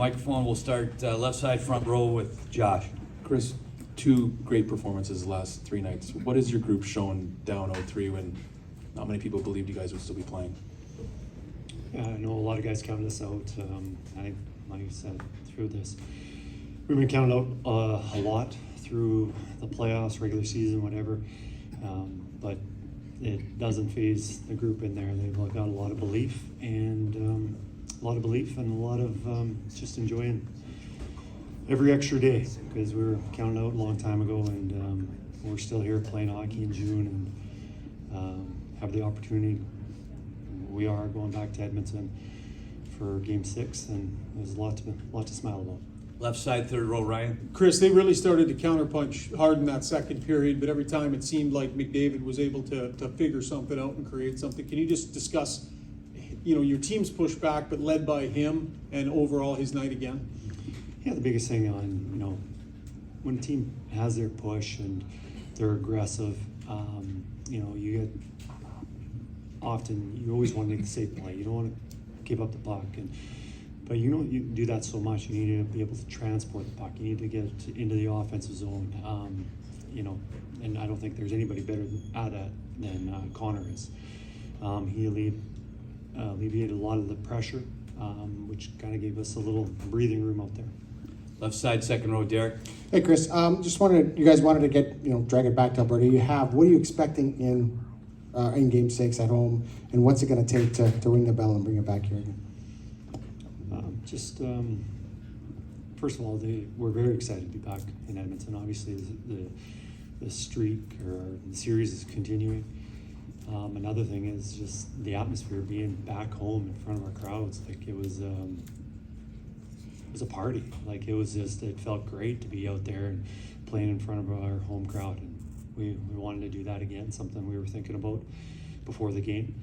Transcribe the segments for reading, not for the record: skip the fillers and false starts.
Microphone will start left side front row with Josh. Kris, two great performances the last three nights. What has your group shown down 0-3 when not many people believed you guys would still be playing? Yeah, I know a lot of guys counted us out. I, like you said, through this, we've been counted out a lot through the playoffs, regular season, whatever. But it doesn't phase the group in there. They've got a lot of belief and a lot of just enjoying every extra day, because we were counted out a long time ago, and we're still here playing hockey in June and have the opportunity. We are going back to Edmonton for Game 6, and there's a lot to smile about. Left side third row, Ryan. Kris, they really started to counterpunch hard in that second period, but every time it seemed like McDavid was able to figure something out and create something. Can you just discuss, your team's pushed back, but led by him, and overall his night again? Yeah, the biggest thing on, when a team has their push and they're aggressive, you get often, you always want to make the safe play. You don't want to give up the puck. But you do that so much. You need to be able to transport the puck. You need to get it into the offensive zone. And I don't think there's anybody better at that than Connor is. He alleviated a lot of the pressure, which kind of gave us a little breathing room out there. Left side second row, Derek. Hey Kris, you guys wanted to get, drag it back to Alberta. What are you expecting in Game 6 at home, and what's it going to take to ring the bell and bring it back here again? First of all, we're very excited to be back in Edmonton. Obviously, the streak or the series is continuing. Another thing is just the atmosphere, being back home in front of our crowds. Like it was a party. Like it felt great to be out there and playing in front of our home crowd. And we wanted to do that again, something we were thinking about before the game.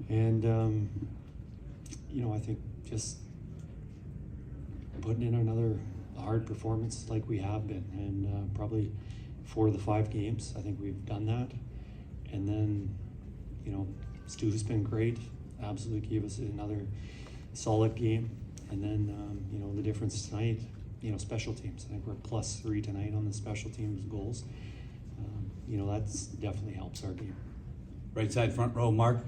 And, I think just putting in another hard performance like we have been, and probably 4 of the 5 games, I think we've done that. And then, Stu's been great, absolutely gave us another solid game. And then, the difference tonight, special teams. I think we're +3 tonight on the special teams goals. That's definitely helps our game. Right side front row, Mark.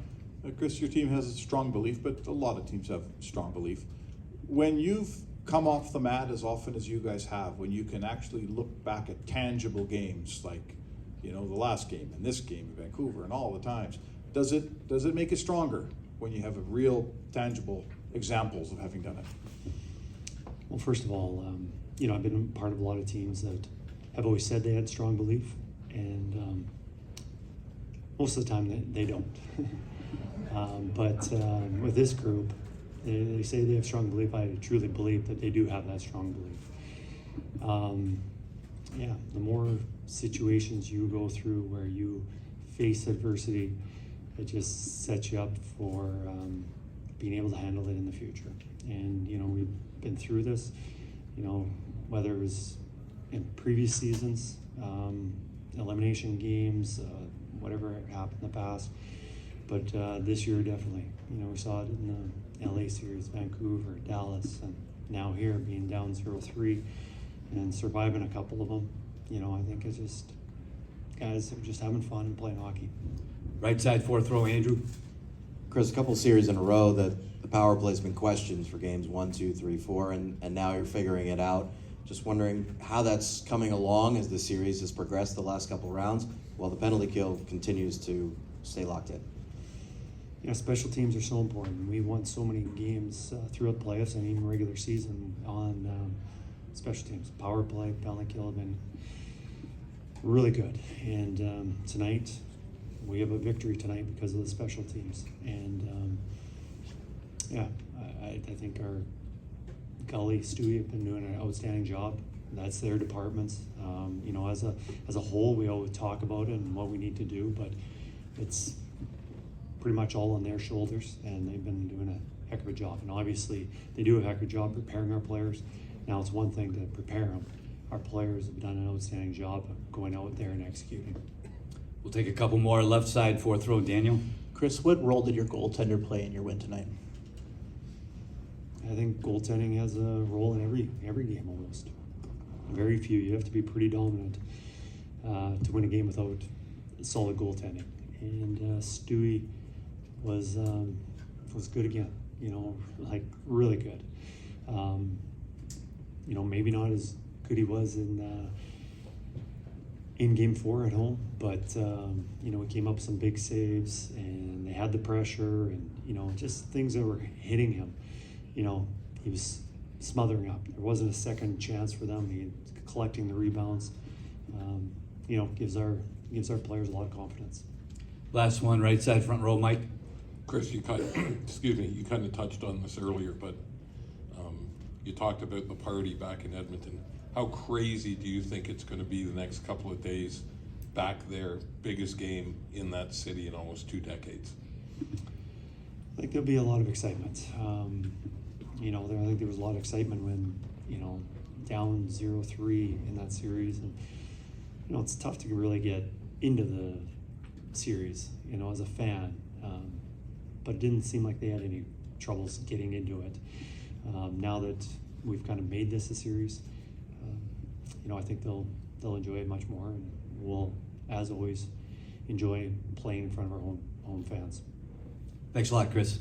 Kris, your team has a strong belief, but a lot of teams have strong belief. When you've come off the mat as often as you guys have, when you can actually look back at tangible games like, the last game and this game in Vancouver and all the times, does it make it stronger when you have a real tangible examples of having done it? Well, first of all, I've been part of a lot of teams that have always said they had strong belief, and most of the time they don't. But with this group, they say they have strong belief. I truly believe that they do have that strong belief. The more situations you go through where you face adversity, it just sets you up for being able to handle it in the future. And, we've been through this, whether it was in previous seasons, elimination games, whatever happened in the past. But this year, definitely, we saw it in the LA series, Vancouver, Dallas, and now here being down 0-3 and surviving a couple of them. I think it's just guys are just having fun and playing hockey. Right side fourth row, Andrew. Kris, a couple series in a row that the power play's been questioned for games 1, 2, 3, 4, and now you're figuring it out. Just wondering how that's coming along as the series has progressed the last couple rounds, while the penalty kill continues to stay locked in. Special teams are so important. We won so many games throughout the playoffs and even regular season on special teams. Power play, penalty kill have been really good. And tonight, we have a victory tonight because of the special teams. And I think our Gully, Stewie have been doing an outstanding job. That's their departments. As a whole, we always talk about it and what we need to do, but it's pretty much all on their shoulders, and they've been doing a heck of a job. And obviously, they do a heck of a job preparing our players. Now it's one thing to prepare them. Our players have done an outstanding job of going out there and executing. We'll take a couple more. Left side fourth row, Daniel. Kris, what role did your goaltender play in your win tonight? I think goaltending has a role in every game almost. Very few. You have to be pretty dominant to win a game without solid goaltending. And Stewie was good again. You know, like really good. You know, maybe not as good he was in Game 4 at home, but you know, he came up with some big saves, and they had the pressure, and you know, just things that were hitting him. You know, he was smothering up. There wasn't a second chance for them. He collecting the rebounds. You know, gives our players a lot of confidence. Last one, right side front row, Mike. Kris, you excuse me, you kind of touched on this earlier, but you talked about the party back in Edmonton. How crazy do you think it's going to be the next couple of days back there, biggest game in that city in almost 2 decades? I think there'll be a lot of excitement. You know, I think there was a lot of excitement when, you know, down 0-3 in that series, and you know, it's tough to really get into the series, you know, as a fan. But it didn't seem like they had any troubles getting into it. Now that we've kind of made this a series, you know, I think they'll enjoy it much more, and we'll, as always, enjoy playing in front of our home fans. Thanks a lot, Kris.